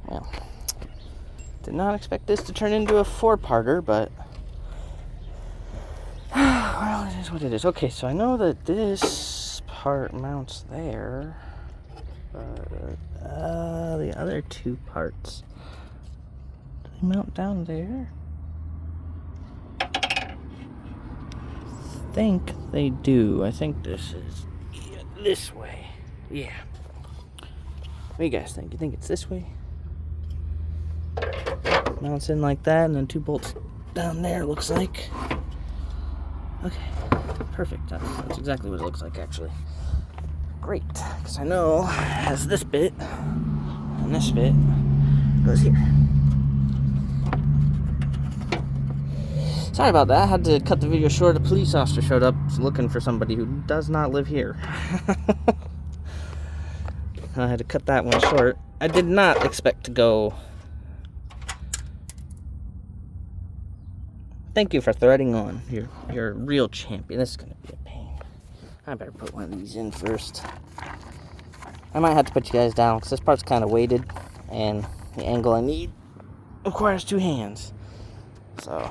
Well, did not expect this to turn into a 4-parter, but well, it is what it is. Okay, so I know that this part mounts there, but the other 2 parts, do they mount down there? I think they do. I think this is this way. Yeah. What do you guys think? You think it's this way? Mounts in like that, and then 2 bolts down there, looks like. Okay, perfect. That's exactly what it looks like, actually. Great, because I know it has this bit, and this bit goes here. Sorry about that. I had to cut the video short. A police officer showed up looking for somebody who does not live here. I had to cut that one short. I did not expect to go. Thank you for threading on. You're a real champion. This is going to be a pain. I better put one of these in first. I might have to put you guys down because this part's kind of weighted, and the angle I need requires 2 hands. So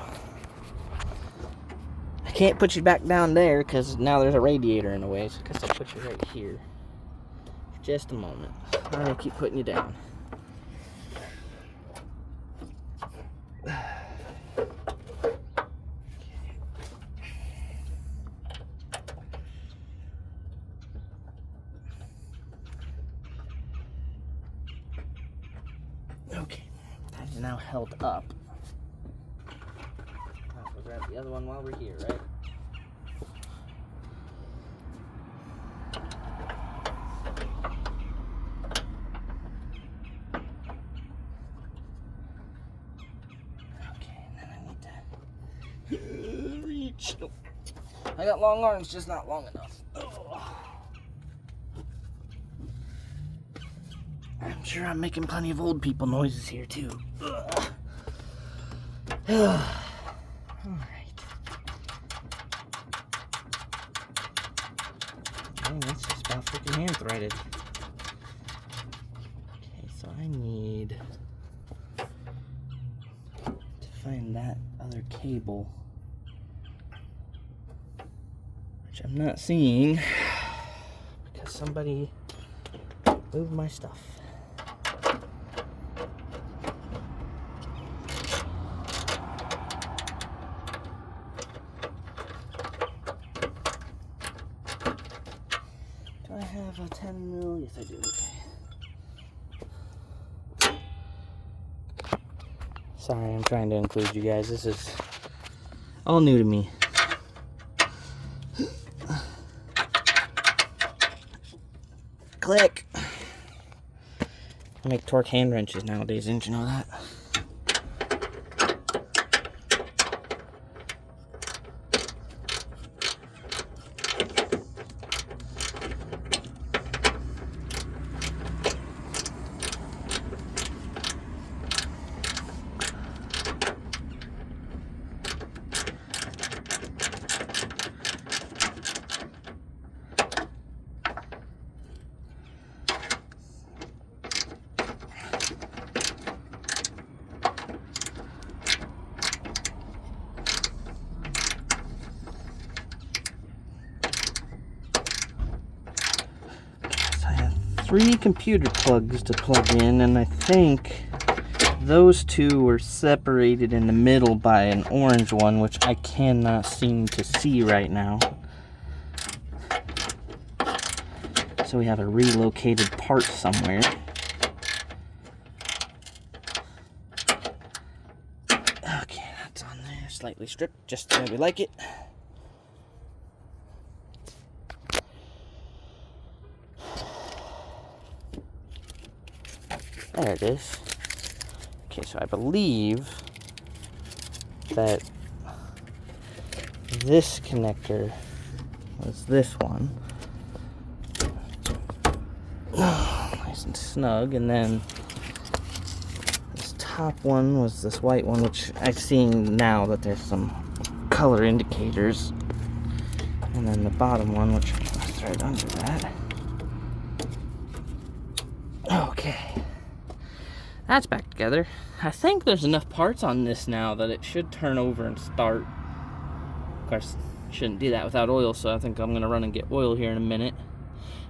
I can't put you back down there because now there's a radiator in the way. So I guess I'll put you right here for just a moment. I'm going to keep putting you down. Okay, that is now held up. We'll grab the other one while we're here, right? Okay, and then I need to reach. I got long arms, just not long enough. I'm sure I'm making plenty of old people noises here, too. Alright. Oh, that's just about freaking hand threaded. Okay, so I need to find that other cable, which I'm not seeing because somebody moved my stuff. I have a 10 mil. Yes, I do. Okay. Sorry, I'm trying to include you guys. This is all new to me. Click. I make torque hand wrenches nowadays. Didn't you know that? So I have 3 computer plugs to plug in, and I think those 2 were separated in the middle by an orange one, which I cannot seem to see right now. So we have a relocated part somewhere. Okay, that's on there, slightly stripped, just the way we like it. There it is. Okay, so I believe that this connector was this one. Nice and snug, and then this top one was this white one, which I'm seeing now that there's some color indicators, and then the bottom one, which was right under that. Okay, That's back together. I think there's enough parts on this now that it should turn over and start. Of course, shouldn't do that without oil, so I think I'm going to run and get oil here in a minute.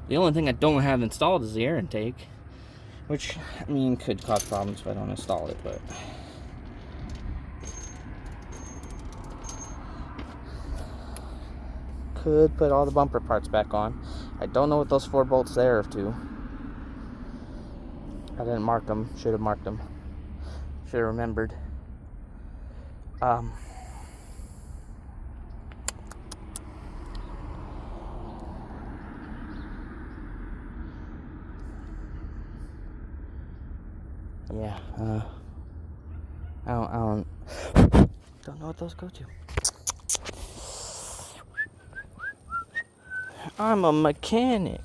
The only thing I don't have installed is the air intake, which, I mean, could cause problems if I don't install it, but... could put all the bumper parts back on. I don't know what those 4 bolts there are to. I didn't mark them. Should have marked them. Should have remembered. Yeah. I don't know what those go to. I'm a mechanic.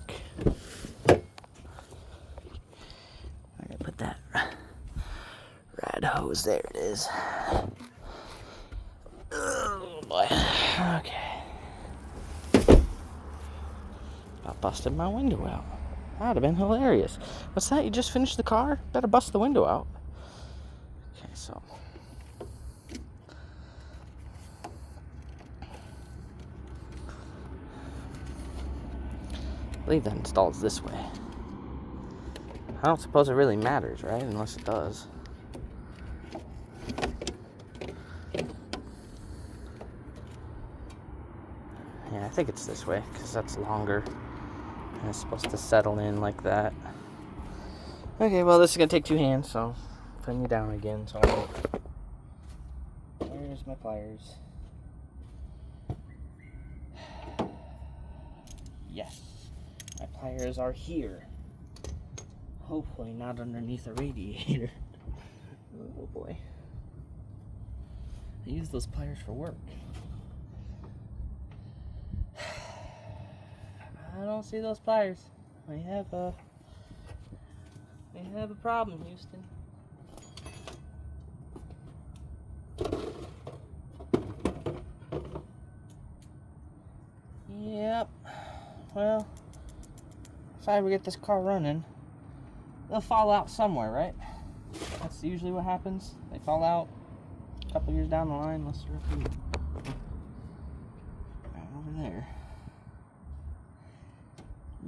I gotta put that rad hose. There it is. Oh boy. Okay. About busted my window out. That'd have been hilarious. What's that? You just finished the car? Better bust the window out. Okay, so. I believe that installs this way. I don't suppose it really matters, right? Unless it does. Yeah, I think it's this way, because that's longer. And it's supposed to settle in like that. Okay, well, this is going to take 2 hands, so putting you down again. So there's my pliers. Yes, my pliers are here. Hopefully not underneath a radiator. Oh boy. I use those pliers for work. I don't see those pliers. We have a problem, Houston. Yep. Well, if I ever get this car running, they'll fall out somewhere, right? That's usually what happens. They fall out a couple years down the line, unless they're up here. Right over there.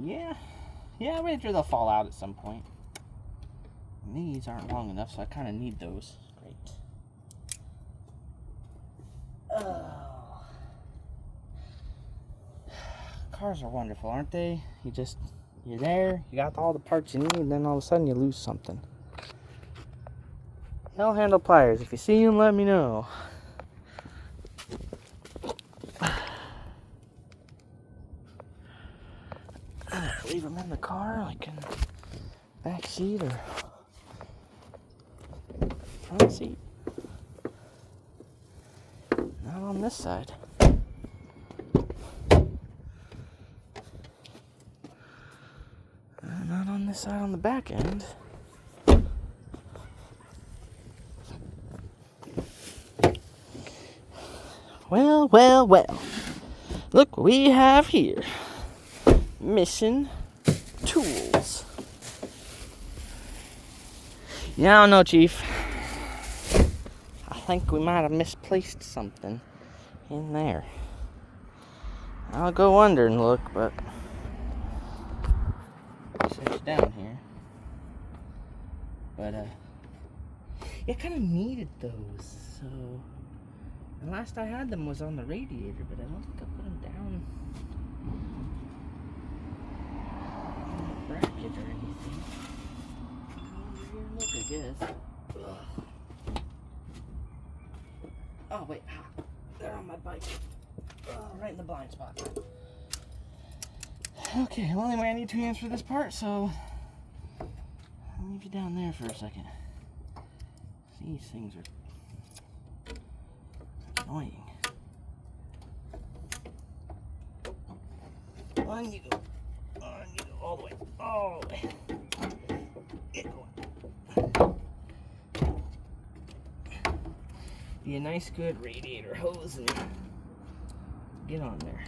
Yeah, I'm pretty sure they'll fall out at some point. And these aren't long enough, so I kind of need those. Great. Oh. Cars are wonderful, aren't they? You're there, you got all the parts you need, and then all of a sudden you lose something. Hell handle pliers. If you see them, let me know. Leave them in the car, like in back seat or front seat. Not on this side. Not on this side on the back end. Well. Look what we have here. Mission tools. Yeah, I don't know, Chief. I think we might have misplaced something in there. I'll go under and look, but it's down here. But it kind of needed those. So, the last I had them was on the radiator, but I don't think I put them down on the bracket or anything. Over here, look, I guess. Ugh. Oh wait, they're on my bike. Oh, right in the blind spot. Okay, well anyway, I need 2 hands for this part, so I'll leave you down there for a second. These things are annoying. On you go, all the way, Get going. Be a nice, good radiator hose and get on there.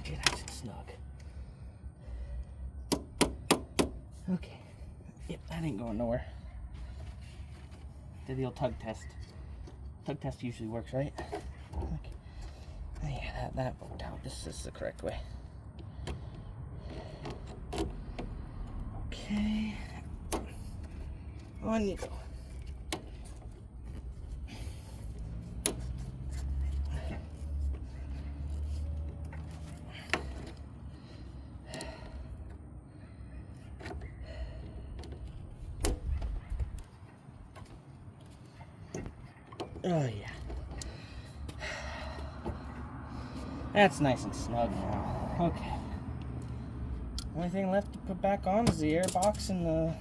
get nice and snug. Okay. Yep, that ain't going nowhere. Did the old tug test. Tug test usually works, right? Okay. Yeah, that worked out. This is the correct way. Okay. On you go. Oh yeah. That's nice and snug now. Okay. Only thing left to put back on is the air box and the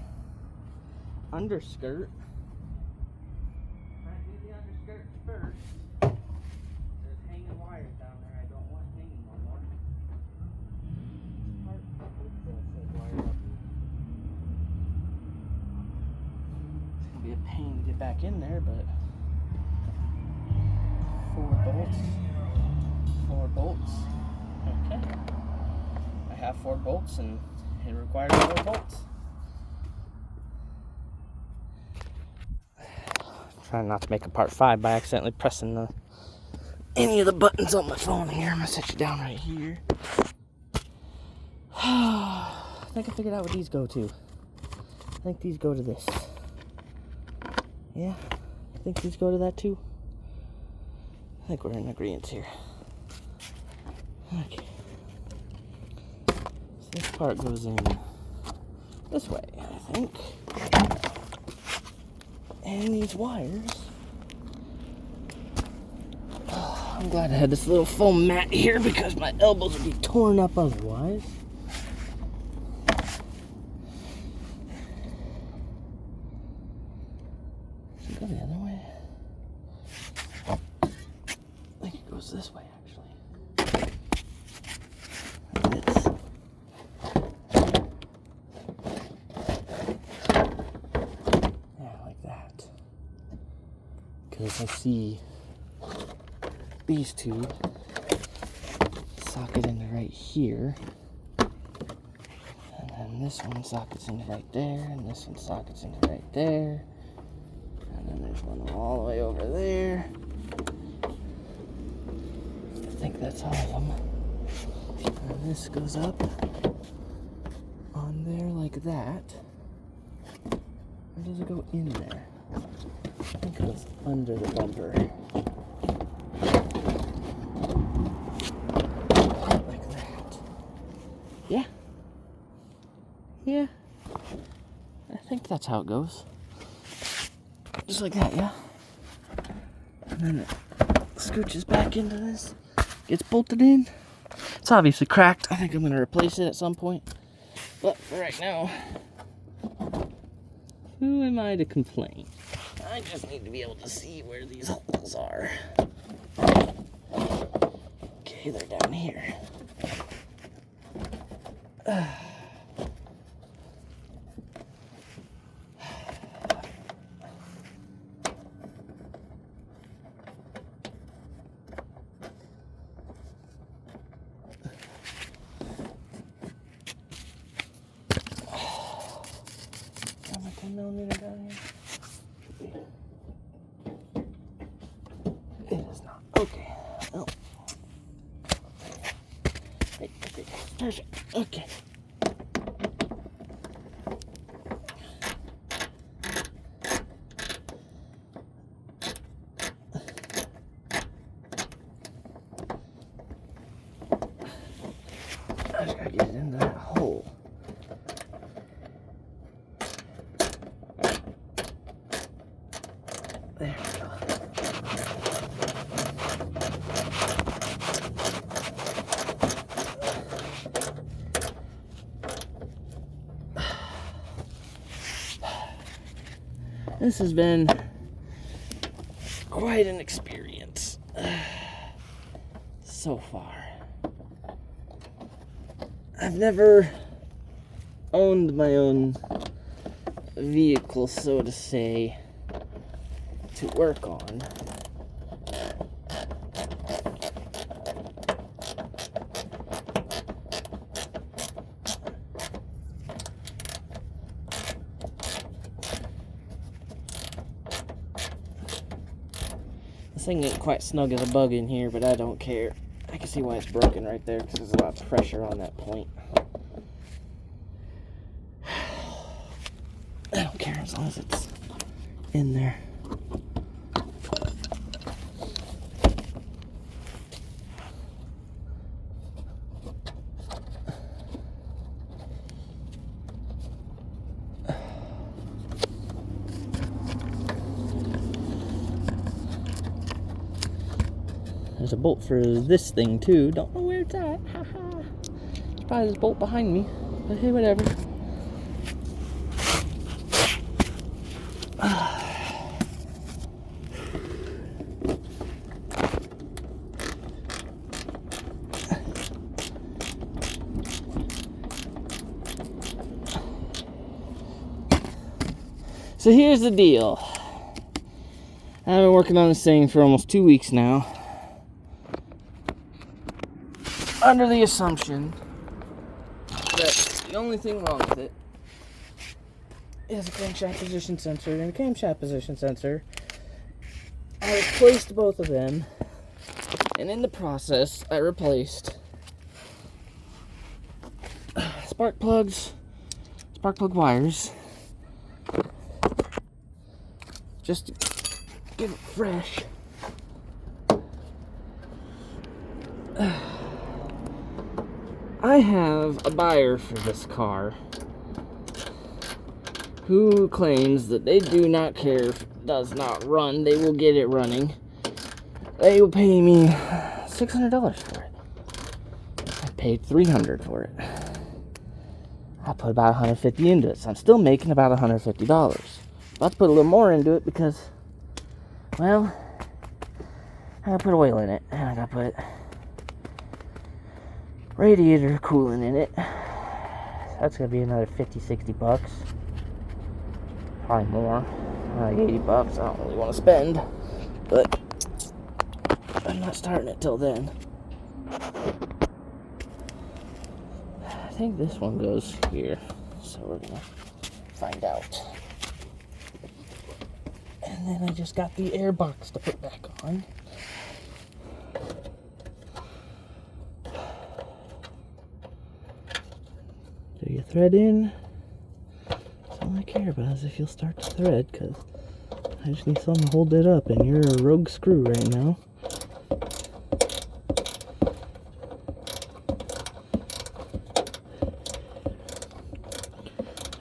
underskirt. Might do the underskirt first. There's hanging wires down there. I don't want hanging no more. It's gonna be a pain to get back in there, but 4 bolts. 4 bolts. Okay. I have 4 bolts and it requires 4 bolts. Trying not to make a part 5 by accidentally pressing any of the buttons on my phone here. I'm gonna set you down right here. I think I figured out what these go to. I think these go to this. Yeah, I think these go to that too. I think we're in agreement here. Okay. So this part goes in this way, I think. And these wires. Oh, I'm glad I had this little foam mat here because my elbows would be torn up otherwise. Does it go the other way? I think it goes this way, actually. Like this. Yeah, like that. Because I see these two socket into right here. And then this one sockets into right there. And this one sockets into right there. And then there's one all the way over there. I think that's all of them. And this goes up on there like that. Or does it go in there? I think it goes under the bumper. Like that. Yeah. Yeah. I think that's how it goes. Just like that, yeah? And then it scooches back into this. Gets bolted in. It's obviously cracked. I think I'm going to replace it at some point. But for right now, who am I to complain? I just need to be able to see where these holes are. Okay, they're down here. Down here? It is not. Okay. Oh. Hey, okay. Perfect. Okay. I just gotta get it into that hole. There we go. This has been quite an experience so far. I've never owned my own vehicle, so to say, to work on. thing ain't quite snug as a bug in here, but I don't care. I can see why it's broken right there, because there's a lot of pressure on that point. I don't care as long as it's in there. There's a bolt for this thing too. Don't know where it's at. Haha. There's probably this bolt behind me. But hey, whatever. So here's the deal. I've been working on this thing for almost 2 weeks now, under the assumption that the only thing wrong with it is a crankshaft position sensor and a camshaft position sensor. I replaced both of them, and in the process I replaced spark plug wires, just to get it fresh. I have a buyer for this car who claims that they do not care if it does not run. They will get it running. They will pay me $600 for it. I paid $300 for it. I put about $150 into it, so I'm still making about $150. About to put a little more into it because, well, I gotta put oil in it, and I gotta put radiator coolant in it. That's gonna be another $50-$60. Probably more, like $80. I don't really want to spend, but I'm not starting it till then. I think this one goes here, so we're gonna find out. And then I just got the air box to put back on. Do you thread in? That's all I care about is if you'll start to thread, because I just need something to hold it up, and you're a rogue screw right now.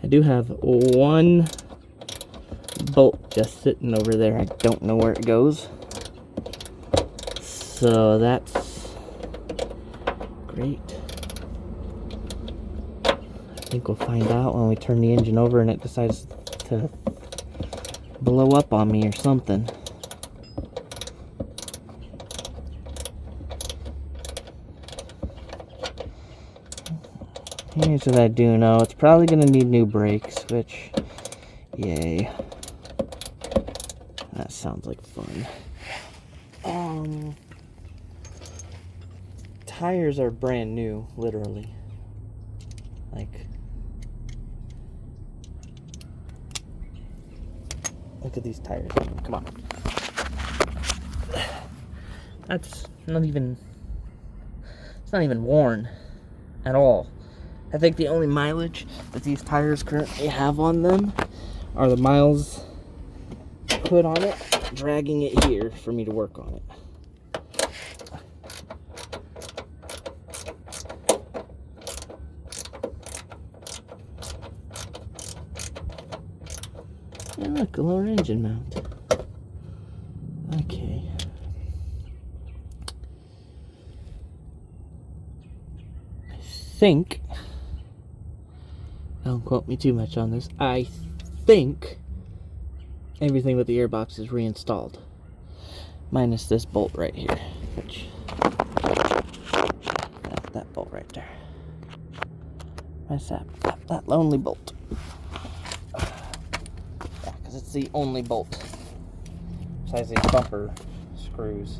I do have one bolt just sitting over there. I don't know where it goes. So that's great. I think we'll find out when we turn the engine over and it decides to blow up on me or something. Here's what I do know. It's probably going to need new brakes, which, yay. That sounds like fun. Tires are brand new, literally. Like, look at these tires. Come on. That's not even, it's not even worn at all. I think the only mileage that these tires currently have on them are the miles put on it, dragging it here for me to work on it. And look, a lower engine mount. Okay. I think, don't quote me too much on this, I think everything with the airbox is reinstalled. Minus this bolt right here. Which, that bolt right there. What's that? That lonely bolt. Yeah, because it's the only bolt. Besides these bumper screws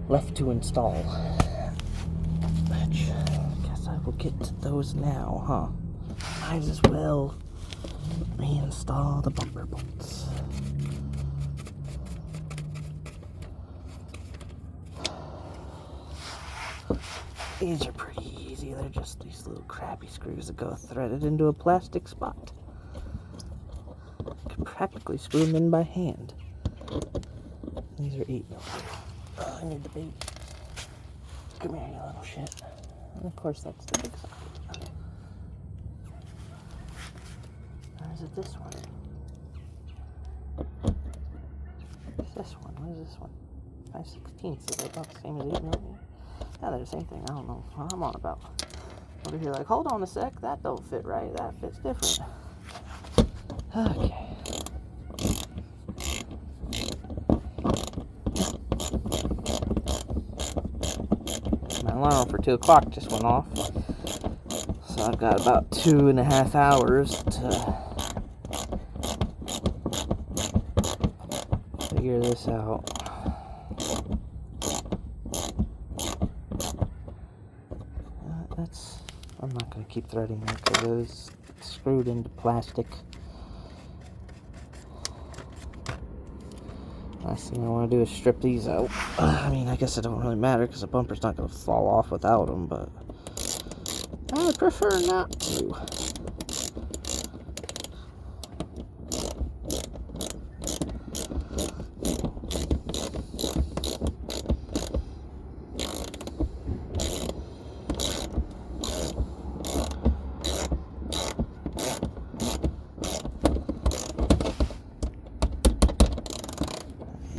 left to install. Which, I guess I will get to those now, huh? Might as well reinstall the bumper bolts. These are pretty easy. They're just these little crappy screws that go threaded into a plastic spot. You can practically screw them in by hand. These are 8mm. Oh, I need the baby. Come here, you little shit. And of course, that's the big socket. Or is it this one? What's this one? What is this one? 5/16. Is that about the same as 8mm? Yeah, they're the same thing. I don't know what I'm on about. Over here, like, hold on a sec. That don't fit right. That fits different. Okay. My alarm for 2 o'clock just went off. So I've got about 2.5 hours to figure this out. I'm not going to keep threading that because it is screwed into plastic. Last thing I want to do is strip these out. I mean, I guess it don't really matter because the bumper's not going to fall off without them, but I would prefer not to.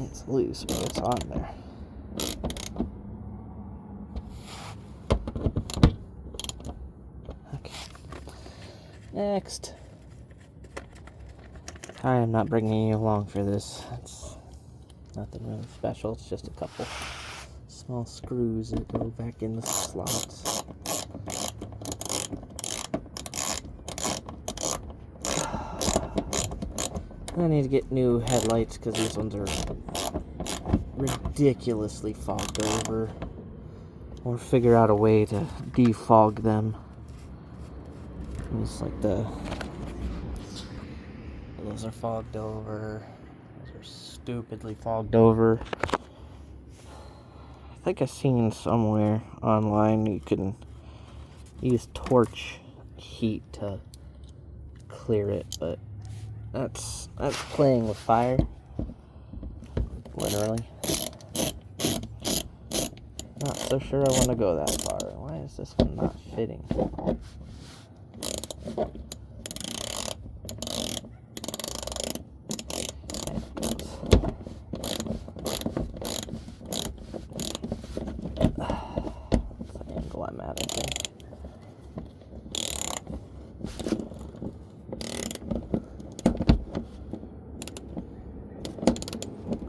It's loose, but it's on there. Okay. Next. I am not bringing you along for this. It's nothing really special. It's just a couple small screws that go back in the slots. I need to get new headlights because these ones are ridiculously fogged over, or figure out a way to defog them. It's like those are fogged over, those are stupidly fogged over. I think I've seen somewhere online you can use torch heat to clear it, but that's playing with fire, literally. Not so sure I want to go that far. Why is this one not fitting? That's the angle I'm at, I think.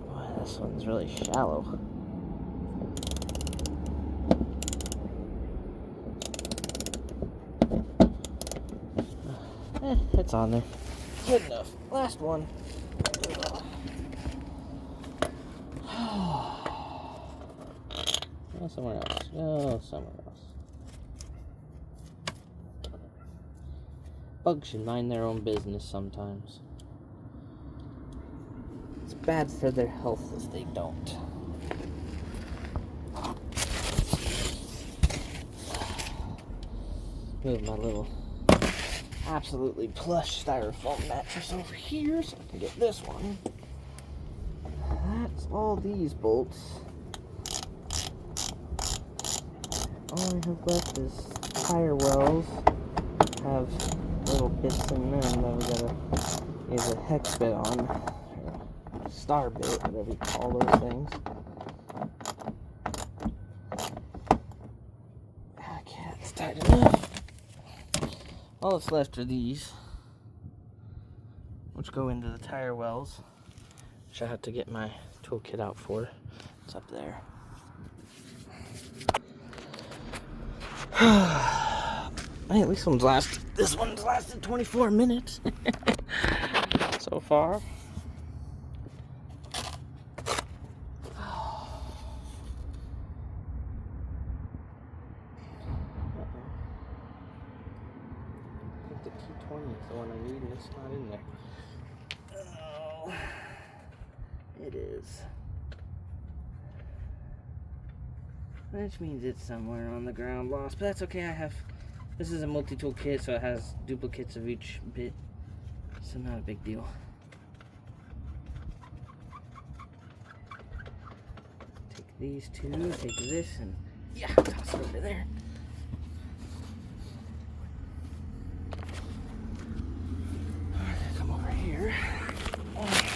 Boy, this one's really shallow. It's on there. Good enough. Last one. Go somewhere else. Go somewhere else. Bugs should mind their own business sometimes. It's bad for their health if they don't. Move my little absolutely plush styrofoam mattress over here so I can get this one. That's all these bolts. All I have left is tire wells. Have little bits in them that we gotta use a hex bit on, or a star bit, whatever you call those things. Okay, that's tight enough. All that's left are these, which go into the tire wells, which I have to get my toolkit out for. It's up there. Hey, at least this one's lasted 24 minutes so far. The T20 is the one I need, and it's not in there. Oh, it is. Which means it's somewhere on the ground lost, but that's okay. This is a multi-tool kit, so it has duplicates of each bit, so not a big deal. Take these two, take this, and yeah, toss it over there.